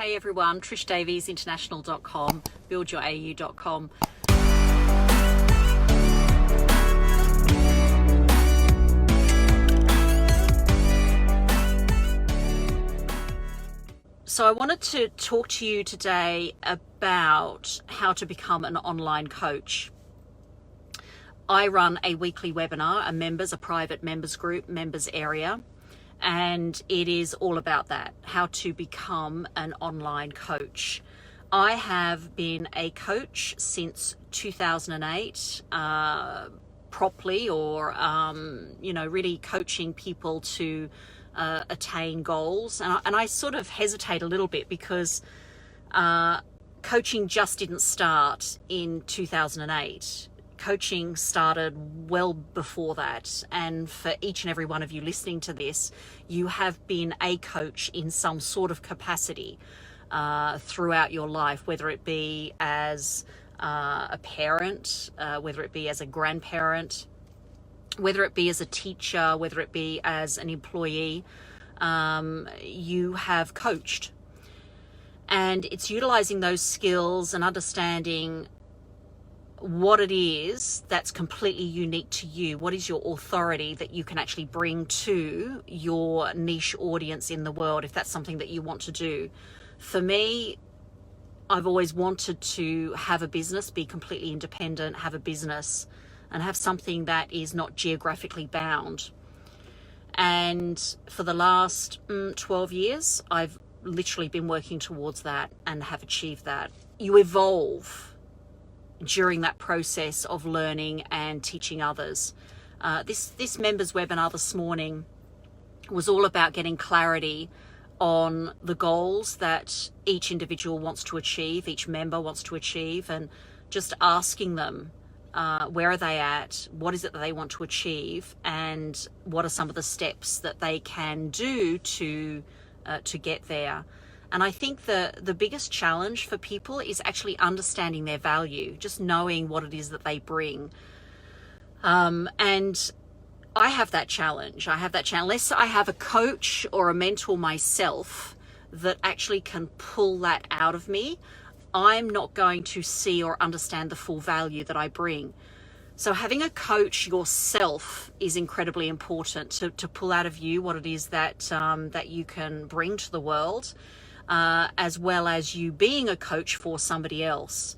Hey everyone, Trish Davies, international.com, buildyourau.com. So I wanted to talk to you today about how to become an online coach. I run a weekly webinar, a private members group, members area, and it is all about that, how to become an online coach. I have been a coach since 2008, properly, or really coaching people to attain goals. And I sort of hesitate a little bit because coaching just didn't start in 2008. Coaching started well before that, and for each and every one of you listening to this, you have been a coach in some sort of capacity throughout your life, whether it be as a parent, whether it be as a grandparent, whether it be as a teacher, whether it be as an employee. You have coached, and it's utilizing those skills and understanding what it is that's completely unique to you. What is your authority that you can actually bring to your niche audience in the world, if that's something that you want to do. For me, I've always wanted to have a business, be completely independent, have a business, and have something that is not geographically bound. And for the last 12 years, I've literally been working towards that and have achieved that. You evolve during that process of learning and teaching others. This members webinar this morning was all about getting clarity on the goals that each individual wants to achieve, each member wants to achieve, and just asking them, where are they at, what is it that they want to achieve, and what are some of the steps that they can do to get there. And I think the biggest challenge for people is actually understanding their value, just knowing what it is that they bring. And I have that challenge. Unless I have a coach or a mentor myself that actually can pull that out of me, I'm not going to see or understand the full value that I bring. So having a coach yourself is incredibly important to pull out of you what it is that you can bring to the world. As well as you being a coach for somebody else.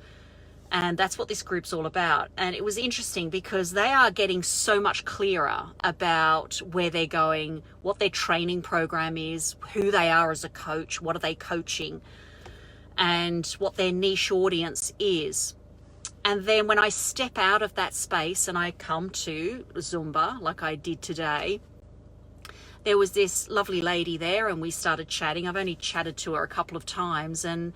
And that's what this group's all about. And it was interesting because they are getting so much clearer about where they're going, what their training program is, who they are as a coach, what are they coaching, and what their niche audience is. And then when I step out of that space and I come to Zumba, like I did today, there was this lovely lady there and we started chatting. I've only chatted to her a couple of times, and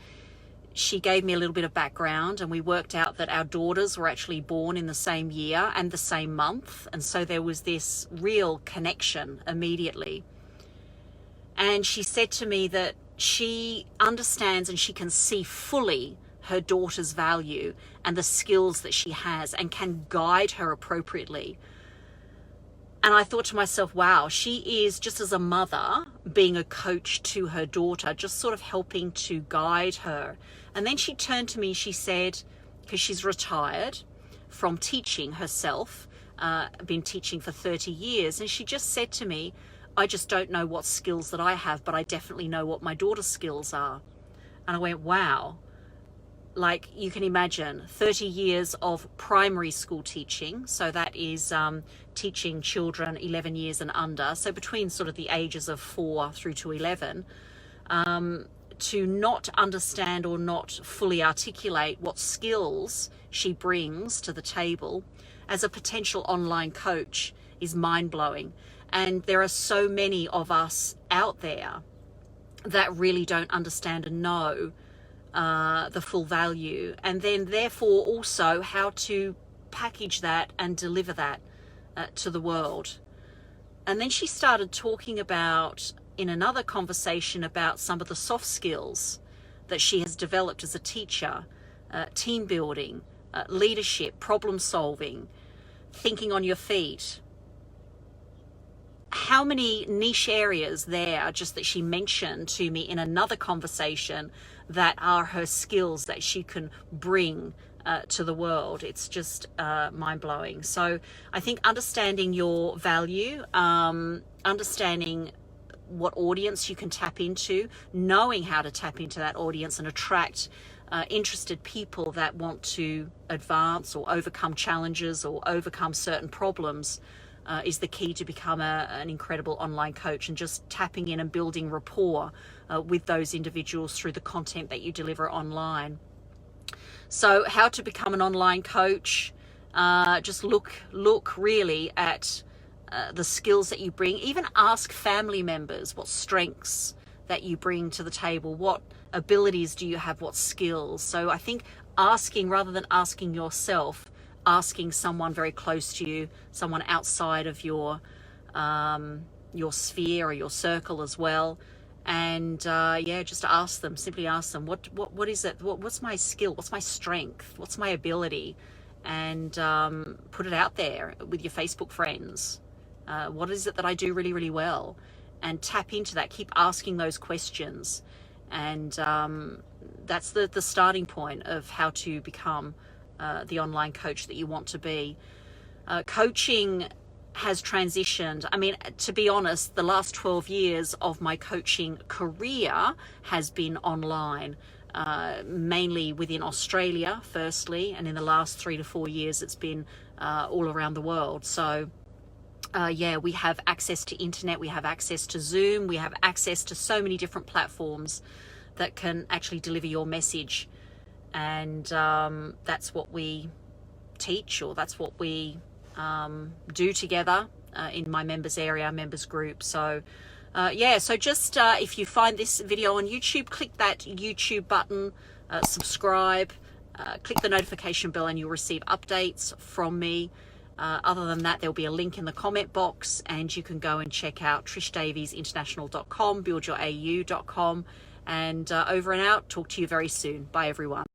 she gave me a little bit of background, and we worked out that our daughters were actually born in the same year and the same month. And so there was this real connection immediately. And she said to me that she understands and she can see fully her daughter's value and the skills that she has and can guide her appropriately. And I thought to myself, wow, she is, just as a mother, being a coach to her daughter, just sort of helping to guide her. And then she turned to me, she said, because she's retired from teaching herself, been teaching for 30 years. And she just said to me, I just don't know what skills that I have, but I definitely know what my daughter's skills are. And I went, wow. Like, you can imagine 30 years of primary school teaching. So that is teaching children 11 years and under. So between sort of the ages of 4 through to 11, to not understand or not fully articulate what skills she brings to the table as a potential online coach is mind-blowing. And there are so many of us out there that really don't understand and know the full value, and then therefore also how to package that and deliver that to the world. And then she started talking about, in another conversation, about some of the soft skills that she has developed as a teacher, team building, leadership, problem solving, thinking on your feet. how many niche areas there just that she mentioned to me in another conversation that are her skills that she can bring to the world. It's just mind-blowing. So I think understanding your value, understanding what audience you can tap into, knowing how to tap into that audience and attract interested people that want to advance or overcome challenges or overcome certain problems is the key to become an incredible online coach, and just tapping in and building rapport with those individuals through the content that you deliver online. So how to become an online coach, just look really at the skills that you bring. Even ask family members what strengths that you bring to the table, what abilities do you have, what skills. So I think asking, rather than asking yourself, asking someone very close to you, someone outside of your sphere or your circle as well. And yeah, just ask them, simply ask them, what is it? What's my skill? What's my strength? What's my ability? And put it out there with your Facebook friends. What is it that I do really, really well? And tap into that. Keep asking those questions. And that's the starting point of how to become the online coach that you want to be. Coaching has transitioned. I mean, to be honest, the last 12 years of my coaching career has been online, mainly within Australia, firstly, and in the last 3 to 4 years, it's been all around the world. So yeah, we have access to internet, we have access to Zoom, we have access to so many different platforms that can actually deliver your message. And that's what we teach, or that's what we do together in my members area, members group. So yeah, so just if you find this video on YouTube, click that YouTube button, subscribe, click the notification bell, and you'll receive updates from me. Other than that, there'll be a link in the comment box, and you can go and check out TrishDaviesinternational.com, buildyourau.com, and over and out. Talk to you very soon. Bye, everyone.